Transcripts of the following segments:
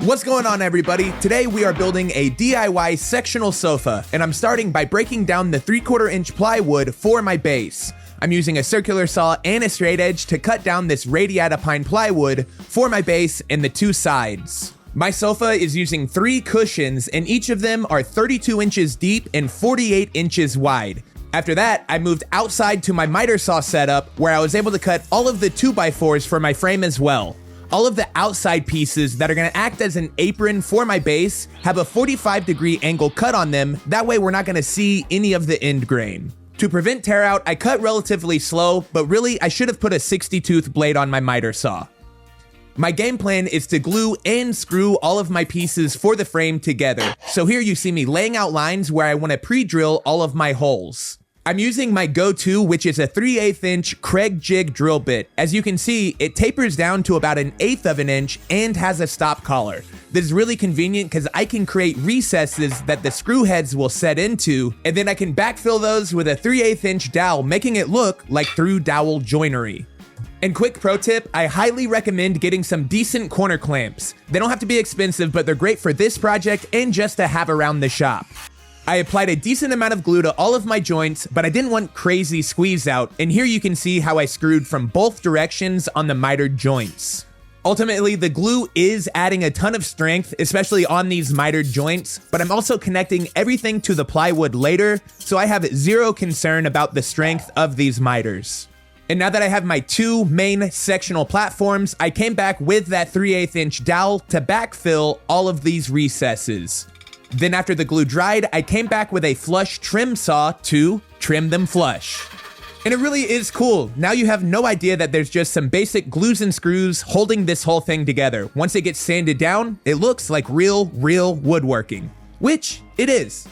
What's going on, everybody? Today we are building a DIY sectional sofa, and I'm starting by breaking down the 3/4 inch plywood for my base. I'm using a circular saw and a straight edge to cut down this Radiata pine plywood for my base and the two sides. My sofa is using 3 cushions, and each of them are 32 inches deep and 48 inches wide. After that, I moved outside to my miter saw setup, where I was able to cut all of the 2x4s for my frame as well. All of the outside pieces that are gonna act as an apron for my base have a 45-degree angle cut on them. That way we're not gonna see any of the end grain. To prevent tear out, I cut relatively slow, but really I should have put a 60-tooth blade on my miter saw. My game plan is to glue and screw all of my pieces for the frame together. So here you see me laying out lines where I wanna pre-drill all of my holes. I'm using my go-to, which is a 3/8 inch Craig jig drill bit. As you can see, it tapers down to about 1/8 of an inch and has a stop collar. This is really convenient because I can create recesses that the screw heads will set into, and then I can backfill those with a 3/8 inch dowel, making it look like through dowel joinery. And quick pro tip, I highly recommend getting some decent corner clamps. They don't have to be expensive, but they're great for this project and just to have around the shop. I applied a decent amount of glue to all of my joints, but I didn't want crazy squeeze out, and here you can see how I screwed from both directions on the mitered joints. Ultimately, the glue is adding a ton of strength, especially on these mitered joints, but I'm also connecting everything to the plywood later, so I have zero concern about the strength of these miters. And now that I have my 2 main sectional platforms, I came back with that 3/8 inch dowel to backfill all of these recesses. Then after the glue dried, I came back with a flush trim saw to trim them flush. And it really is cool. Now you have no idea that there's just some basic glues and screws holding this whole thing together. Once it gets sanded down, it looks like real woodworking, which it is.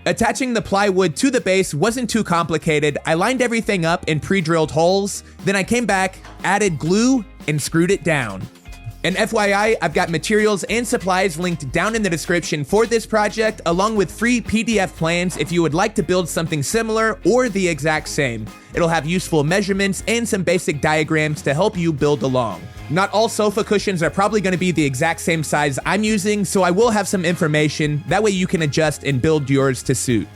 Attaching the plywood to the base wasn't too complicated. I lined everything up in pre-drilled holes. Then I came back, added glue, and screwed it down. And FYI, I've got materials and supplies linked down in the description for this project, along with free PDF plans if you would like to build something similar or the exact same. It'll have useful measurements and some basic diagrams to help you build along. Not all sofa cushions are probably going to be the exact same size I'm using, so I will have some information. That way you can adjust and build yours to suit.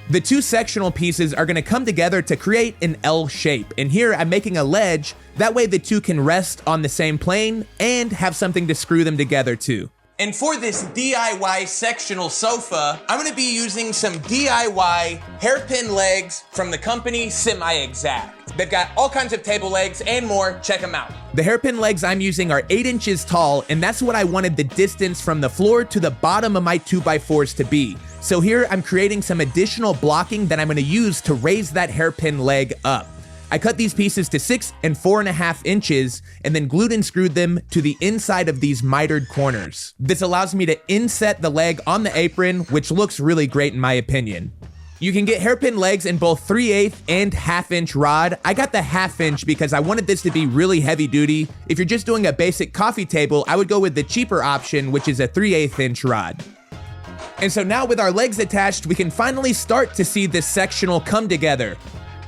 The 2 sectional pieces are going to come together to create an L shape, and here I'm making a ledge, that way the 2 can rest on the same plane and have something to screw them together to. And for this DIY sectional sofa, I'm going to be using some DIY hairpin legs from the company Semi-Exact. They've got all kinds of table legs and more. Check them out. The hairpin legs I'm using are 8 inches tall, and that's what I wanted the distance from the floor to the bottom of my 2x4s to be. So here I'm creating some additional blocking that I'm going to use to raise that hairpin leg up. I cut these pieces to 6 and 4.5 inches and then glued and screwed them to the inside of these mitered corners. This allows me to inset the leg on the apron, which looks really great in my opinion. You can get hairpin legs in both 3/8 and 1/2 inch rod. I got the 1/2 inch because I wanted this to be really heavy duty. If you're just doing a basic coffee table, I would go with the cheaper option, which is a 3/8 inch rod. And so now with our legs attached, we can finally start to see this sectional come together.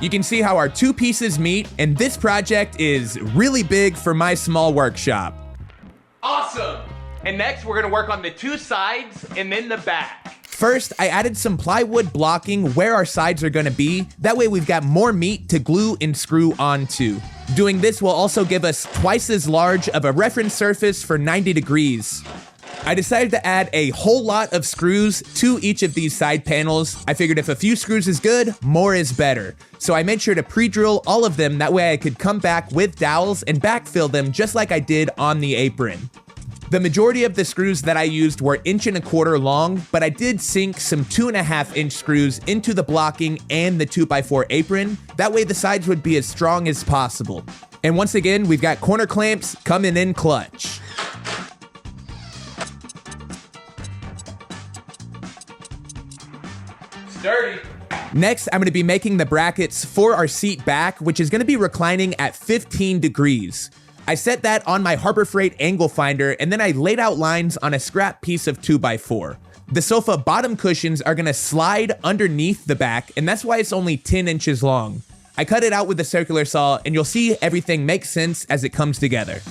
You can see how our 2 pieces meet, and this project is really big for my small workshop. Awesome! And next we're gonna work on the 2 sides and then the back. First, I added some plywood blocking where our sides are gonna be. That way we've got more meat to glue and screw onto. Doing this will also give us twice as large of a reference surface for 90 degrees. I decided to add a whole lot of screws to each of these side panels. I figured if a few screws is good, more is better. So I made sure to pre-drill all of them, that way I could come back with dowels and backfill them just like I did on the apron. The majority of the screws that I used were 1.25 inches long, but I did sink some 2.5 inch screws into the blocking and the 2x4 apron. That way the sides would be as strong as possible. And once again, we've got corner clamps coming in clutch. Dirty. Next, I'm going to be making the brackets for our seat back, which is going to be reclining at 15 degrees. I set that on my Harbor Freight angle finder, and then I laid out lines on a scrap piece of 2x4. The sofa bottom cushions are going to slide underneath the back, and that's why it's only 10 inches long. I cut it out with a circular saw, and you'll see everything makes sense as it comes together.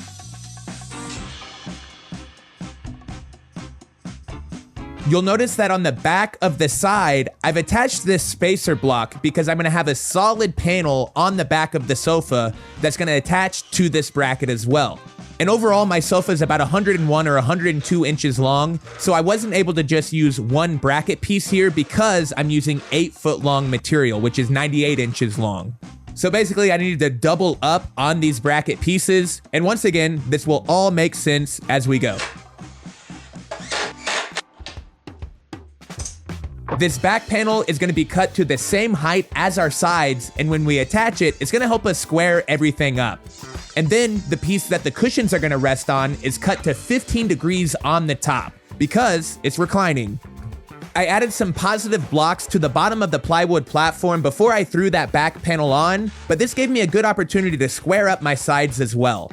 You'll notice that on the back of the side, I've attached this spacer block because I'm gonna have a solid panel on the back of the sofa that's gonna attach to this bracket as well. And overall, my sofa is about 101 or 102 inches long, so I wasn't able to just use one bracket piece here because I'm using 8-foot long material, which is 98 inches long. So basically, I needed to double up on these bracket pieces, and once again, this will all make sense as we go. This back panel is going to be cut to the same height as our sides, and when we attach it, it's going to help us square everything up. And then the piece that the cushions are going to rest on is cut to 15 degrees on the top because it's reclining. I added some positive blocks to the bottom of the plywood platform before I threw that back panel on, but this gave me a good opportunity to square up my sides as well.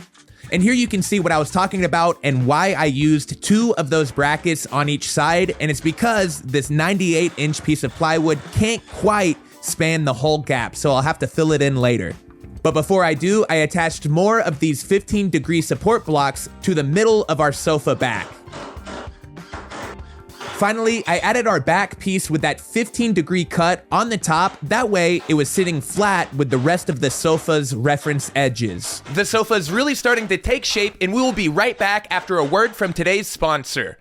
And here you can see what I was talking about and why I used 2 of those brackets on each side, and it's because this 98-inch piece of plywood can't quite span the whole gap, so I'll have to fill it in later. But before I do, I attached more of these 15-degree support blocks to the middle of our sofa back. Finally, I added our back piece with that 15-degree cut on the top. That way, it was sitting flat with the rest of the sofa's reference edges. The sofa is really starting to take shape, and we will be right back after a word from today's sponsor.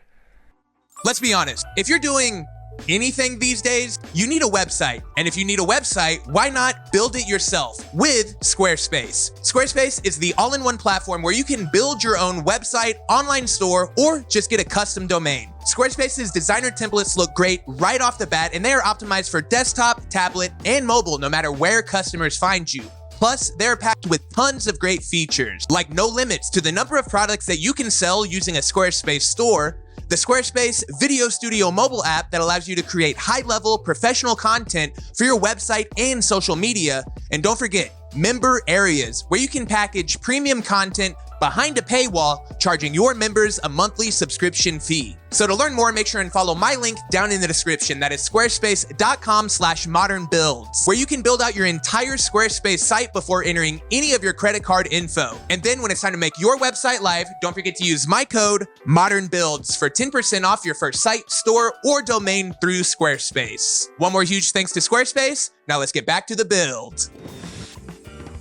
Let's be honest, if you're doing anything these days, you need a website. And if you need a website, why not build it yourself with Squarespace? Squarespace is the all-in-one platform where you can build your own website, online store, or just get a custom domain. Squarespace's designer templates look great right off the bat, and they are optimized for desktop, tablet, and mobile no matter where customers find you. Plus, they're packed with tons of great features, like no limits to the number of products that you can sell using a Squarespace store, the Squarespace Video Studio mobile app that allows you to create high-level professional content for your website and social media, and don't forget, member areas, where you can package premium content behind a paywall, charging your members a monthly subscription fee. So to learn more, make sure and follow my link down in the description. That is squarespace.com/modernbuilds, where you can build out your entire Squarespace site before entering any of your credit card info. And then when it's time to make your website live, don't forget to use my code ModernBuilds for 10% off your first site, store, or domain through Squarespace. One more huge thanks to Squarespace. Now let's get back to the build.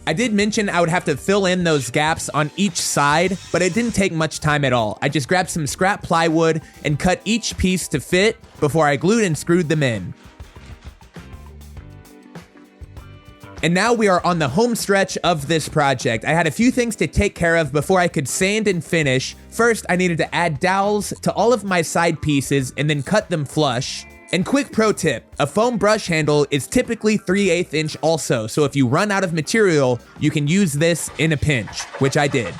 I did mention I would have to fill in those gaps on each side, but it didn't take much time at all. I just grabbed some scrap plywood and cut each piece to fit before I glued and screwed them in. And now we are on the home stretch of this project. I had a few things to take care of before I could sand and finish. First, I needed to add dowels to all of my side pieces and then cut them flush. And quick pro tip, a foam brush handle is typically 3/8 inch also, so if you run out of material, you can use this in a pinch, which I did.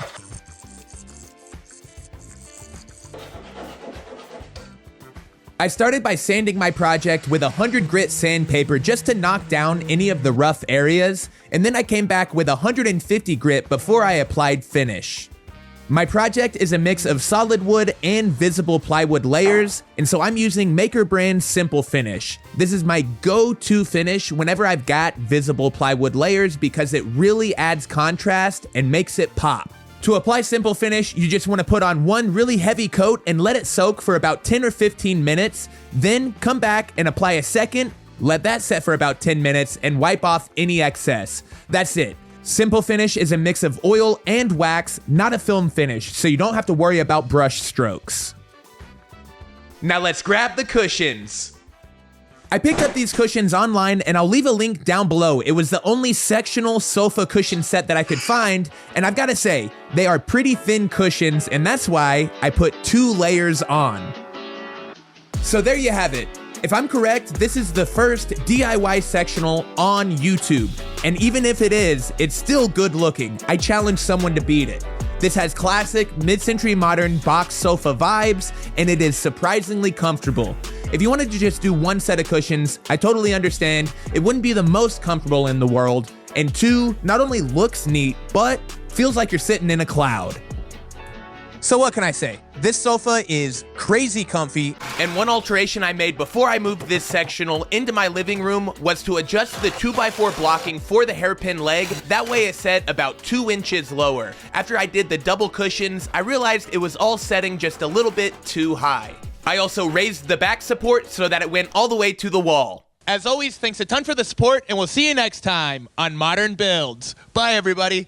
I started by sanding my project with 100 grit sandpaper just to knock down any of the rough areas, and then I came back with 150 grit before I applied finish. My project is a mix of solid wood and visible plywood layers, and so I'm using Maker Brand Simple Finish. This is my go-to finish whenever I've got visible plywood layers because it really adds contrast and makes it pop. To apply Simple Finish, you just want to put on one really heavy coat and let it soak for about 10 or 15 minutes, then come back and apply a second, let that set for about 10 minutes, and wipe off any excess. That's it. Simple Finish is a mix of oil and wax, not a film finish, so you don't have to worry about brush strokes. Now let's grab the cushions. I picked up these cushions online, and I'll leave a link down below. It was the only sectional sofa cushion set that I could find, and I've got to say, they are pretty thin cushions, and that's why I put 2 layers on. So there you have it. If I'm correct, this is the first DIY sectional on YouTube. And even if it is, it's still good looking. I challenge someone to beat it. This has classic mid-century modern box sofa vibes, and it is surprisingly comfortable. If you wanted to just do one set of cushions, I totally understand. It wouldn't be the most comfortable in the world. And 2, not only looks neat, but feels like you're sitting in a cloud. So what can I say? This sofa is crazy comfy, and one alteration I made before I moved this sectional into my living room was to adjust the 2x4 blocking for the hairpin leg. That way it set about 2 inches lower. After I did the double cushions, I realized it was all setting just a little bit too high. I also raised the back support so that it went all the way to the wall. As always, thanks a ton for the support, and we'll see you next time on Modern Builds. Bye, everybody.